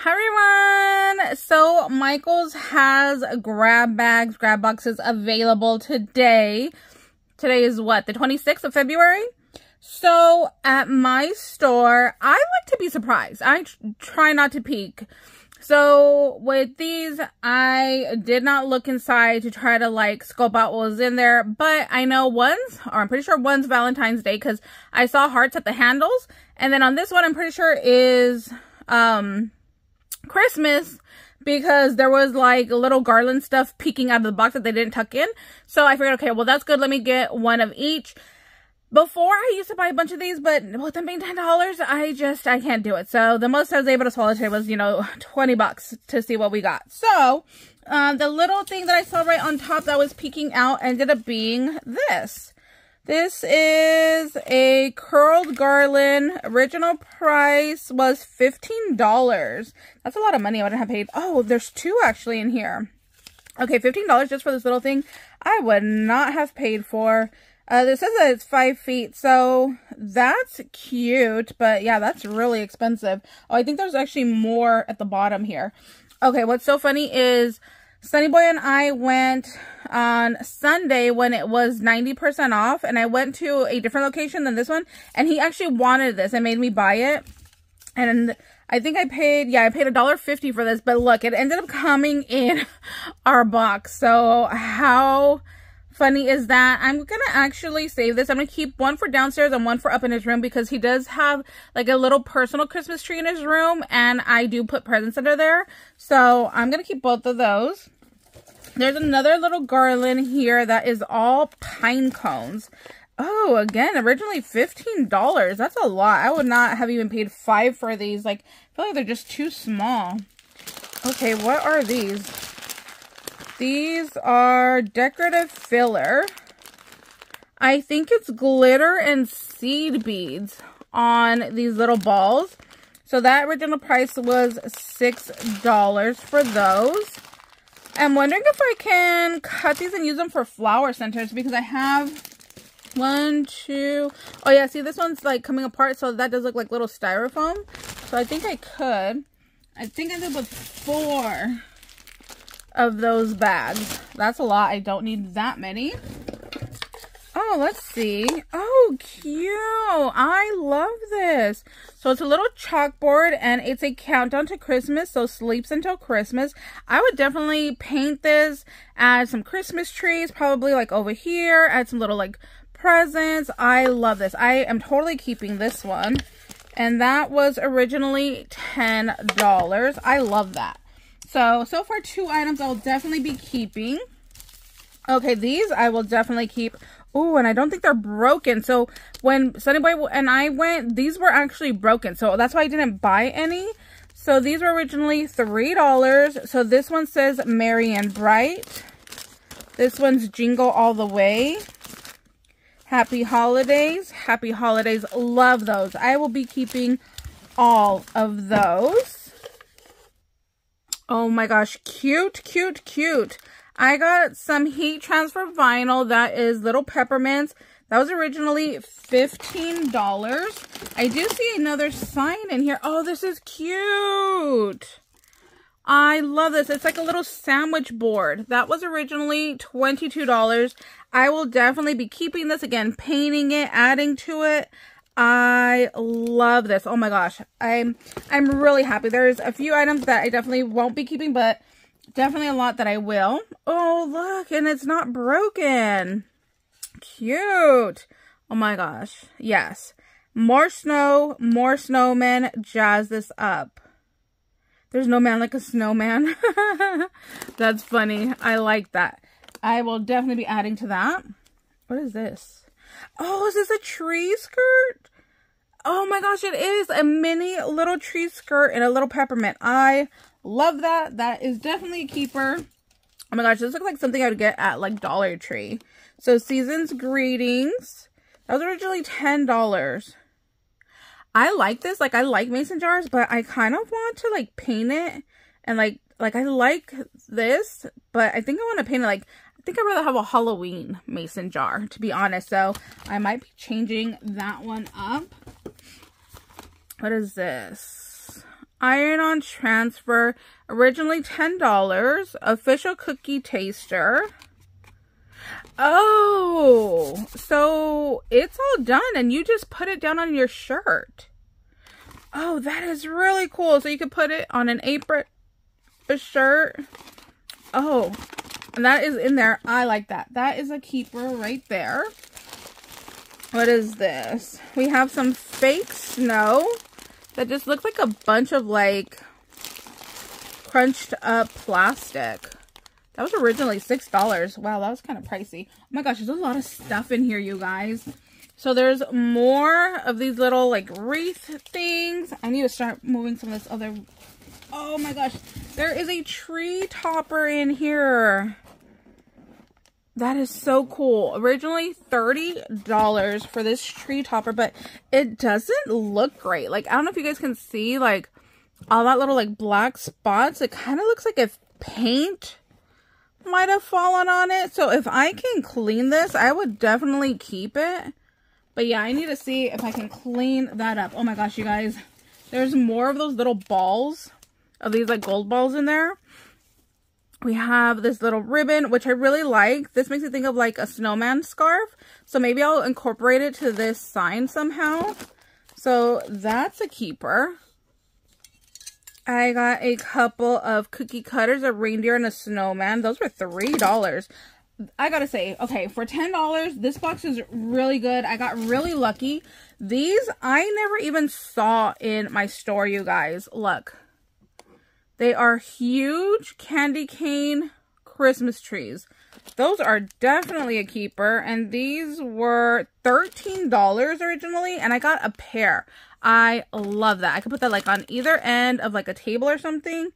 Hi everyone! So Michael's has grab bags, grab boxes available today. Today is what, the 26th of February? So at my store, I like to be surprised. I try not to peek. So with these, I did not look inside to try to like scope out what was in there. But I know one's, or I'm pretty sure one's Valentine's Day because I saw hearts at the handles. And then on this one, I'm pretty sure is Christmas, because there was like little garland stuff peeking out of the box that they didn't tuck in. So I figured, okay, well that's good. Let me get one of each. Before I used to buy a bunch of these, but with them being $10, I can't do it. So the most I was able to swallow today was, you know, 20 bucks to see what we got. So the little thing that I saw right on top that was peeking out ended up being this. This is a curled garland. Original price was $15. That's a lot of money I would have paid. Oh, there's two actually in here. Okay, $15 just for this little thing. I would not have paid for. This says that it's 5 feet, so that's cute. But yeah, that's really expensive. Oh, I think there's actually more at the bottom here. Okay, what's so funny is Sunny Boy and I went on Sunday when it was 90% off, and I went to a different location than this one, and he actually wanted this and made me buy it. And I think I paid $1.50 for this, but look, it ended up coming in our box. So how funny is that? I'm gonna actually save this. I'm gonna keep one for downstairs and one for up in his room, because he does have like a little personal Christmas tree in his room, and I do put presents under there. So I'm gonna keep both of those. There's another little garland here that is all pine cones. Oh, again, originally $15. That's a lot. I would not have even paid $5 for these. Like, I feel like they're just too small. Okay, what are these? These are decorative filler. I think it's glitter and seed beads on these little balls. So that original price was $6 for those. I'm wondering if I can cut these and use them for flower centers, because I have one, two. Oh yeah, see, this one's like coming apart, so that does look like little styrofoam. So I think I could. I think I did with 4 of those bags. That's a lot. I don't need that many. Oh, let's see. Oh, cute. I love this. So it's a little chalkboard, and it's a countdown to Christmas. So sleeps until Christmas. I would definitely paint this, add some Christmas trees, probably like over here, add some little like presents. I love this. I am totally keeping this one. And that was originally $10. I love that. So far 2 items I'll definitely be keeping. Okay, these I will definitely keep. Oh, and I don't think they're broken. So when Sunny Boy and I went, these were actually broken. So that's why I didn't buy any. So these were originally $3. So this one says Merry and Bright. This one's Jingle All the Way. Happy Holidays. Happy Holidays. Love those. I will be keeping all of those. Oh my gosh. Cute, cute, cute. I got some heat transfer vinyl that is little peppermints. That was originally $15. I do see another sign in here. Oh, this is cute. I love this. It's like a little sandwich board. That was originally $22. I will definitely be keeping this. Again, painting it, adding to it. I love this. Oh my gosh. I'm really happy. There's a few items that I definitely won't be keeping, but definitely a lot that I will. Oh, look, and it's not broken. Cute. Oh my gosh. Yes. More snow, more snowmen. Jazz this up. There's no man like a snowman. That's funny. I like that. I will definitely be adding to that. What is this? Oh, is this a tree skirt? Oh my gosh, it is a mini little tree skirt and a little peppermint. I love that. That is definitely a keeper. Oh my gosh, this looks like something I would get at like Dollar Tree. So Season's Greetings. That was originally $10. I like this. Like, I like mason jars, but I kind of want to like paint it. And like I like this, but I think I want to paint it like, I think I'd rather have a Halloween mason jar, to be honest. So I might be changing that one up. What is this? Iron-on transfer, originally $10. Official cookie taster. Oh, so it's all done and you just put it down on your shirt. Oh, that is really cool. So you could put it on an apron, a shirt. Oh, and that is in there. I like that. That is a keeper right there. What is this? We have some fake snow that just looks like a bunch of like crunched up plastic. That was originally $6. Wow, that was kind of pricey. Oh my gosh, there's a lot of stuff in here, you guys. So there's more of these little like wreath things. I need to start moving some of this other. Oh my gosh, there is a tree topper in here. That is so cool. Originally $30 for this tree topper, but it doesn't look great. Like, I don't know if you guys can see like all that little like black spots. It kind of looks like if paint might have fallen on it. So if I can clean this, I would definitely keep it. But yeah, I need to see if I can clean that up. Oh my gosh, you guys. There's more of those little balls of these like gold balls in there. We have this little ribbon, which I really like. This makes me think of like a snowman scarf. So maybe I'll incorporate it to this sign somehow. So that's a keeper. I got a couple of cookie cutters, a reindeer and a snowman. Those were $3. I gotta say, okay, for $10, this box is really good. I got really lucky. These I never even saw in my store, you guys. Look. They are huge candy cane Christmas trees. Those are definitely a keeper. And these were $13 originally. And I got a pair. I love that. I could put that like on either end of like a table or something.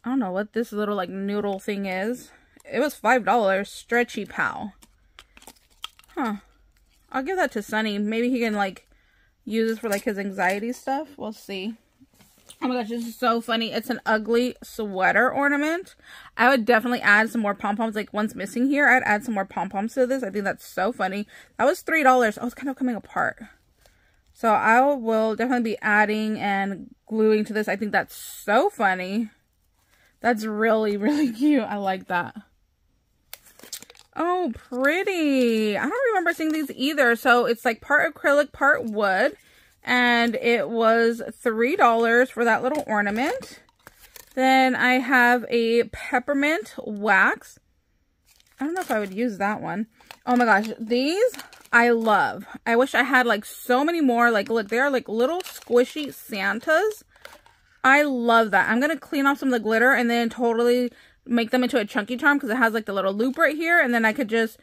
I don't know what this little like noodle thing is. It was $5. Stretchy pal. Huh. I'll give that to Sunny. Maybe he can like use this for like his anxiety stuff. We'll see. Oh my gosh, this is so funny. It's an ugly sweater ornament. I would definitely add some more pom-poms. Like, one's missing here. I'd add some more pom-poms to this. I think that's so funny. That was $3. Oh, it's kind of coming apart. So I will definitely be adding and gluing to this. I think that's so funny. That's really, really cute. I like that. Oh, pretty. I don't remember seeing these either. So it's like part acrylic, part wood. And it was $3 for that little ornament. Then I have a peppermint wax. I don't know if I would use that one. Oh my gosh, these I love. I wish I had like so many more. Like, look, they are like little squishy Santas. I love that. I'm going to clean off some of the glitter and then totally make them into a chunky charm because it has like the little loop right here. And then I could just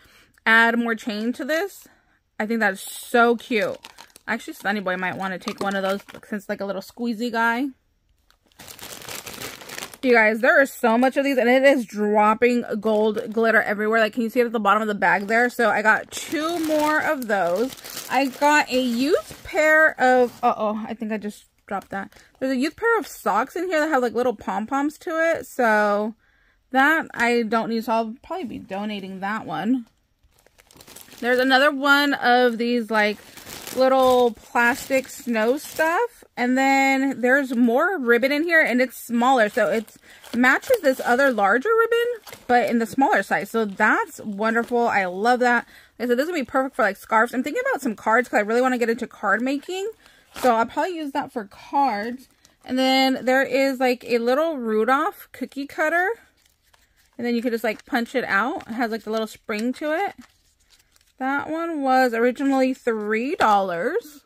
add more chain to this. I think that's so cute. Actually, Sunny Boy might want to take one of those since it's like a little squeezy guy. You guys, there are so much of these and it is dropping gold glitter everywhere. Like, can you see it at the bottom of the bag there? So I got 2 more of those. I got a youth pair of, I think I just dropped that. There's a youth pair of socks in here that have like little pom-poms to it. So that I don't need, so I'll probably be donating that one. There's another one of these like little plastic snow stuff, and then there's more ribbon in here and it's smaller, so it matches this other larger ribbon but in the smaller size. So that's wonderful. I love that. Like I said, this would be perfect for like scarves. I'm thinking about some cards because I really want to get into card making, so I'll probably use that for cards. And then there is like a little Rudolph cookie cutter, and then you could just like punch it out. It has like the little spring to it. That one was originally $3.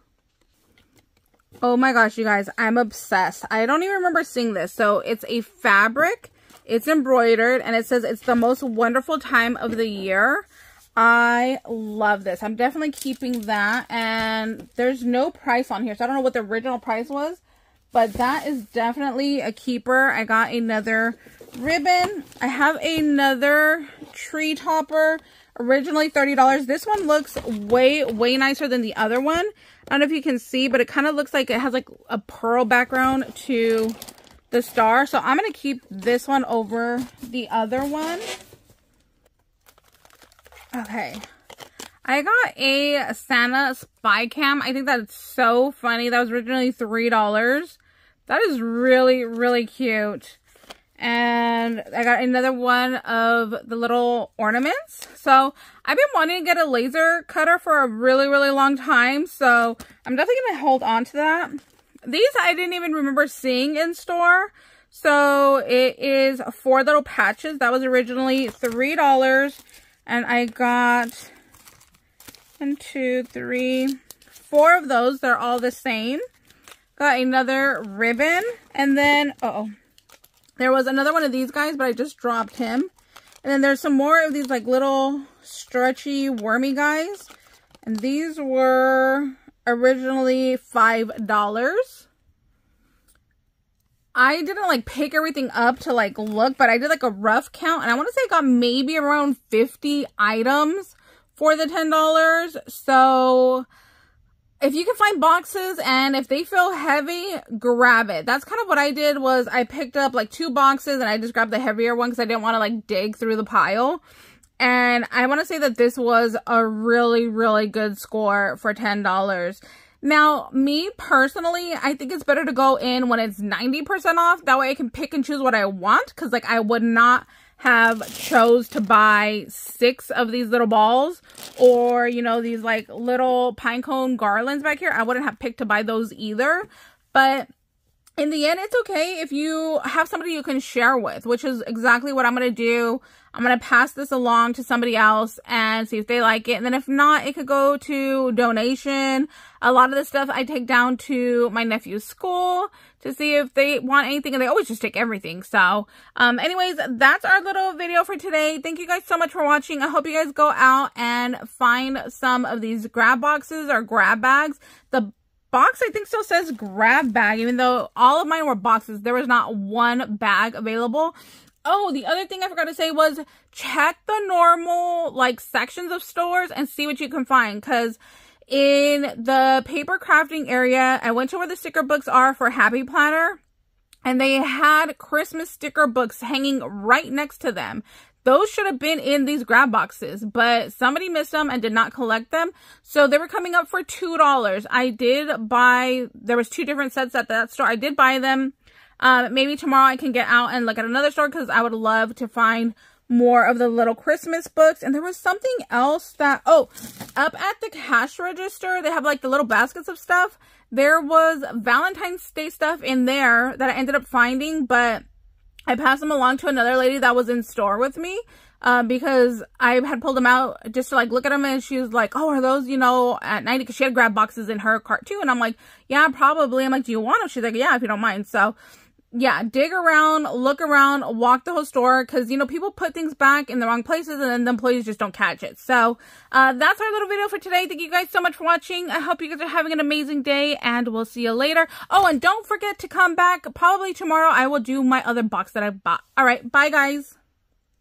Oh my gosh, you guys, I'm obsessed. I don't even remember seeing this. So it's a fabric, it's embroidered, and it says it's the most wonderful time of the year. I love this. I'm definitely keeping that, and there's no price on here, so I don't know what the original price was, but that is definitely a keeper. I got another ribbon. I have another tree topper. Originally $30. This one looks way nicer than the other one. I don't know if you can see, but it kind of looks like it has like a pearl background to the star. So I'm going to keep this one over the other one. Okay. I got a Santa spy cam. I think that's so funny. That was originally $3. That is really, really cute. And I got another one of the little ornaments. So I've been wanting to get a laser cutter for a really, really long time. So I'm definitely going to hold on to that. These I didn't even remember seeing in store. So it is 4 little patches. That was originally $3. And I got 1, 2, 3, 4 of those. They're all the same. Got another ribbon. And then, there was another one of these guys, but I just dropped him. And then there's some more of these like little stretchy wormy guys. And these were originally $5. I didn't like pick everything up to like look, but I did like a rough count. And I want to say I got maybe around 50 items for the $10. So if you can find boxes and if they feel heavy, grab it. That's kind of what I did. Was I picked up like 2 boxes and I just grabbed the heavier one because I didn't want to like dig through the pile. And I want to say that this was a really, really good score for $10. Now, me personally, I think it's better to go in when it's 90% off. That way I can pick and choose what I want. Because like I would not have chose to buy 6 of these little balls, or you know, these like little pine cone garlands back here. I wouldn't have picked to buy those either. But in the end, it's okay if you have somebody you can share with, which is exactly what I'm going to do. I'm going to pass this along to somebody else and see if they like it. And then if not, it could go to donation. A lot of the stuff I take down to my nephew's school to see if they want anything. And they always just take everything. So anyways, that's our little video for today. Thank you guys so much for watching. I hope you guys go out and find some of these grab boxes or grab bags. The box I think still says grab bag, even though all of mine were boxes. There was not one bag available. Oh, the other thing I forgot to say was check the normal like sections of stores and see what you can find. Because in the paper crafting area, I went to where the sticker books are for Happy Planner, and they had Christmas sticker books hanging right next to them. Those should have been in these grab boxes, but somebody missed them and did not collect them. So they were coming up for $2. I did buy, there was 2 different sets at that store. I did buy them. Maybe tomorrow I can get out and look at another store because I would love to find more of the little Christmas books. And there was something else that, up at the cash register, they have like the little baskets of stuff. There was Valentine's Day stuff in there that I ended up finding, but I passed them along to another lady that was in store with me because I had pulled them out just to like look at them, and she was like, oh, are those, you know, at 90? Because she had grab boxes in her cart too. And I'm like, yeah, probably. I'm like, do you want them? She's like, yeah, if you don't mind. So yeah, dig around, look around, walk the whole store, because, you know, people put things back in the wrong places and then the employees just don't catch it. So that's our little video for today. Thank you guys so much for watching. I hope you guys are having an amazing day, and we'll see you later. Oh, and don't forget to come back. Probably tomorrow I will do my other box that I bought. All right, bye guys.